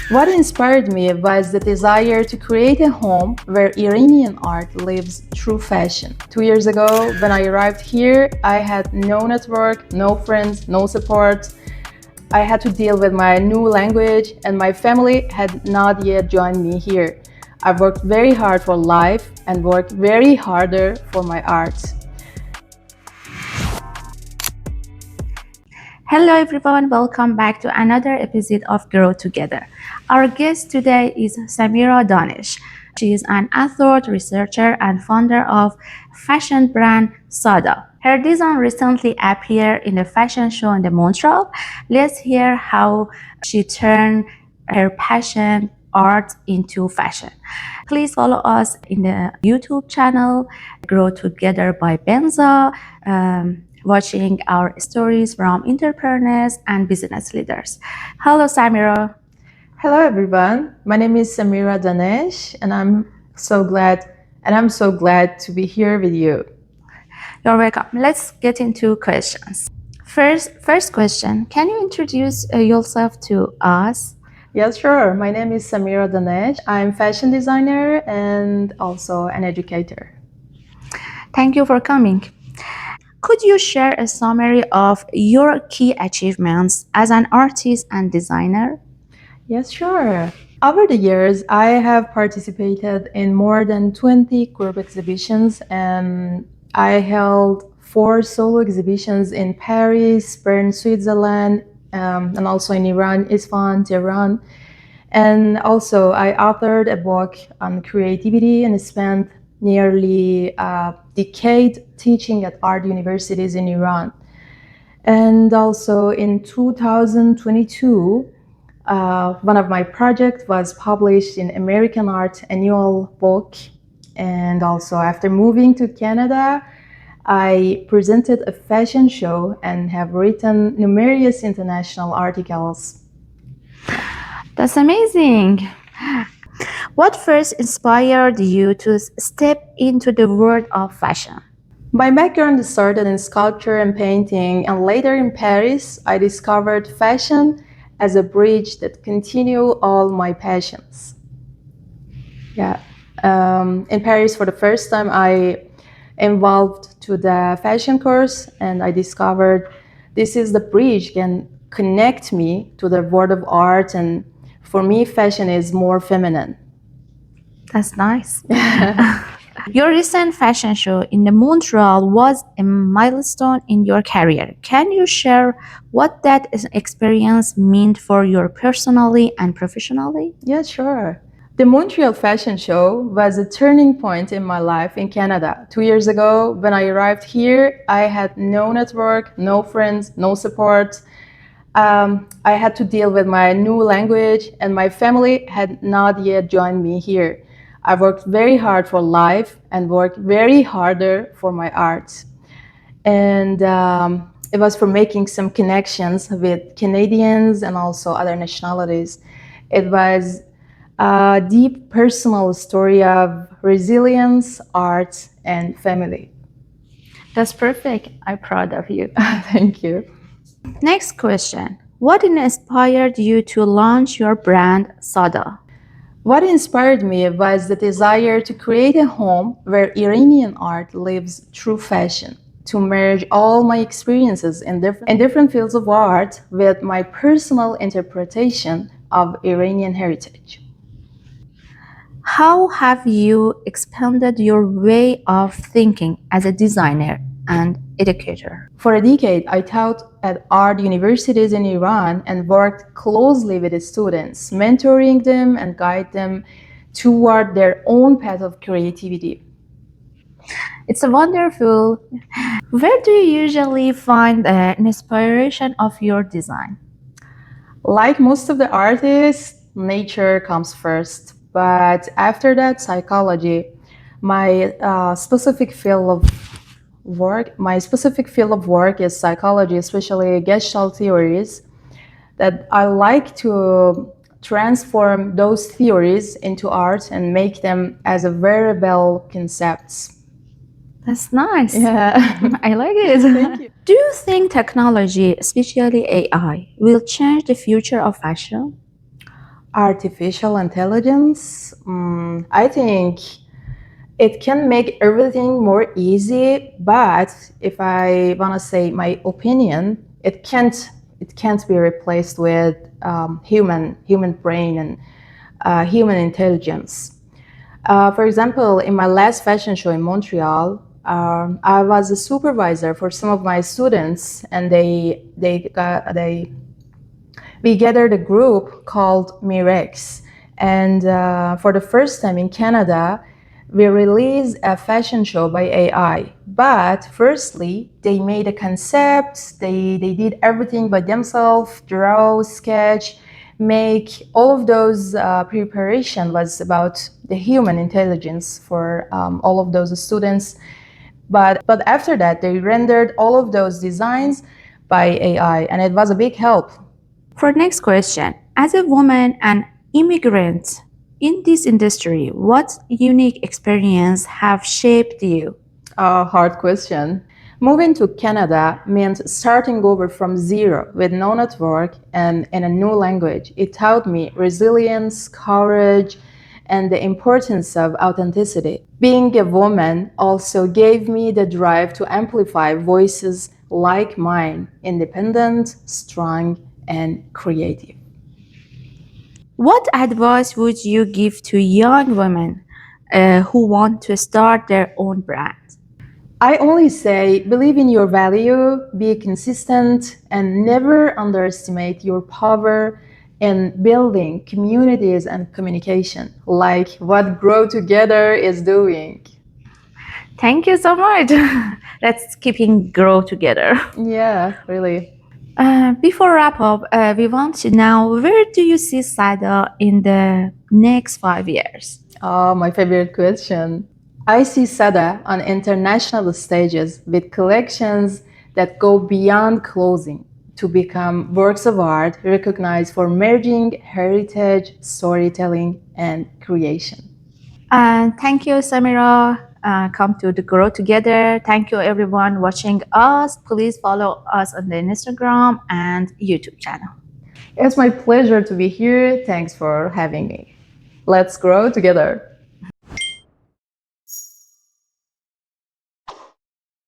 What inspired me was the desire to create a home where Iranian art lives through fashion. 2 years ago, when I arrived here, I had no network, no friends, no support. I had to deal with my new language, and my family had not yet joined me here. I've worked very hard for life and worked very harder for my art. Hello everyone, welcome back to another episode of Grow Together. Our guest today is Samira Danesh. She is an author, researcher, and founder of fashion brand Sada. Her design recently appeared in a fashion show in Montreal. Let's hear how she turned her passion art into fashion. Please follow us in the YouTube channel Grow Together by Benza. Watching our stories from entrepreneurs and business leaders. Hello, Samira. Hello everyone. My name is Samira Danesh, and I'm so glad to be here with you. You're welcome. Let's get into questions. First question, can you introduce yourself to us? Yes, sure. My name is Samira Danesh. I'm fashion designer and also an educator. Thank you for coming. Could you share a summary of your key achievements as an artist and designer? Yes, sure. Over the years, I have participated in more than 20 group exhibitions, and I held 4 solo exhibitions in Paris, Bern, Switzerland, and also in Iran, Isfahan, Tehran. And also, I authored a book on creativity and spent nearly a decade teaching at art universities in Iran. And also in 2022, one of my projects was published in American Art Annual Book. And also after moving to Canada, I presented a fashion show and have written numerous international articles. That's amazing. What first inspired you to step into the world of fashion? My background started in sculpture and painting, and later in Paris, I discovered fashion as a bridge that continued all my passions. Yeah. In Paris, for the first time, I involved to the fashion course, and I discovered this is the bridge can connect me to the world of art, and for me, fashion is more feminine. That's nice. Your recent fashion show in the Montreal was a milestone in your career. Can you share what that experience meant for you personally and professionally? Yeah, sure. The Montreal Fashion Show was a turning point in my life in Canada. 2 years ago, when I arrived here, I had no network, no friends, no support. I had to deal with my new language, and my family had not yet joined me here. I worked very hard for life and worked very harder for my art. And it was for making some connections with Canadians and also other nationalities. It was a deep personal story of resilience, art, and family. That's perfect. I'm proud of you. Thank you. Next question. What inspired you to launch your brand Sada? What inspired me was the desire to create a home where Iranian art lives through fashion, to merge all my experiences in different fields of art with my personal interpretation of Iranian heritage. How have you expanded your way of thinking as a designer and educator? For a decade, I taught at art universities in Iran and worked closely with the students, mentoring them and guide them toward their own path of creativity. It's a wonderful. Where do you usually find the inspiration of your design? Like most of the artists, nature comes first, but after that, psychology. My specific field of work is psychology, especially Gestalt theories. That I like to transform those theories into art and make them as a wearable concepts. That's nice. Yeah. I like it. Thank you. Do you think technology, especially AI, will change the future of fashion? Artificial intelligence, I think it can make everything more easy, but if I want to say my opinion, it can't be replaced with human brain and human intelligence. For example, in my last fashion show in Montreal, I was a supervisor for some of my students, and they we gathered a group called Mirex. And for the first time in Canada, we released a fashion show by AI. But firstly, they made a concept, they did everything by themselves, draw, sketch, make all of those preparation was about the human intelligence for all of those students. But after that, they rendered all of those designs by AI, and it was a big help. For next question, as a woman and immigrant in this industry, what unique experience have shaped you? A hard question. Moving to Canada meant starting over from zero with no network and in a new language. It taught me resilience, courage, and the importance of authenticity. Being a woman also gave me the drive to amplify voices like mine, independent, strong, and creative. What advice would you give to young women who want to start their own brand? I only say believe in your value, be consistent, and never underestimate your power in building communities and communication, like what Grow Together is doing. Thank you so much. Let's keeping grow together. Yeah, really. Before wrap up, we want to know where do you see Sada in the next 5 years? Oh, my favorite question. I see Sada on international stages with collections that go beyond clothing to become works of art recognized for merging heritage, storytelling, and creation. And thank you, Samira. Come to the Grow Together. Thank you, everyone watching us. Please follow us on the Instagram and YouTube channel. It's my pleasure to be here. Thanks for having me. Let's grow together.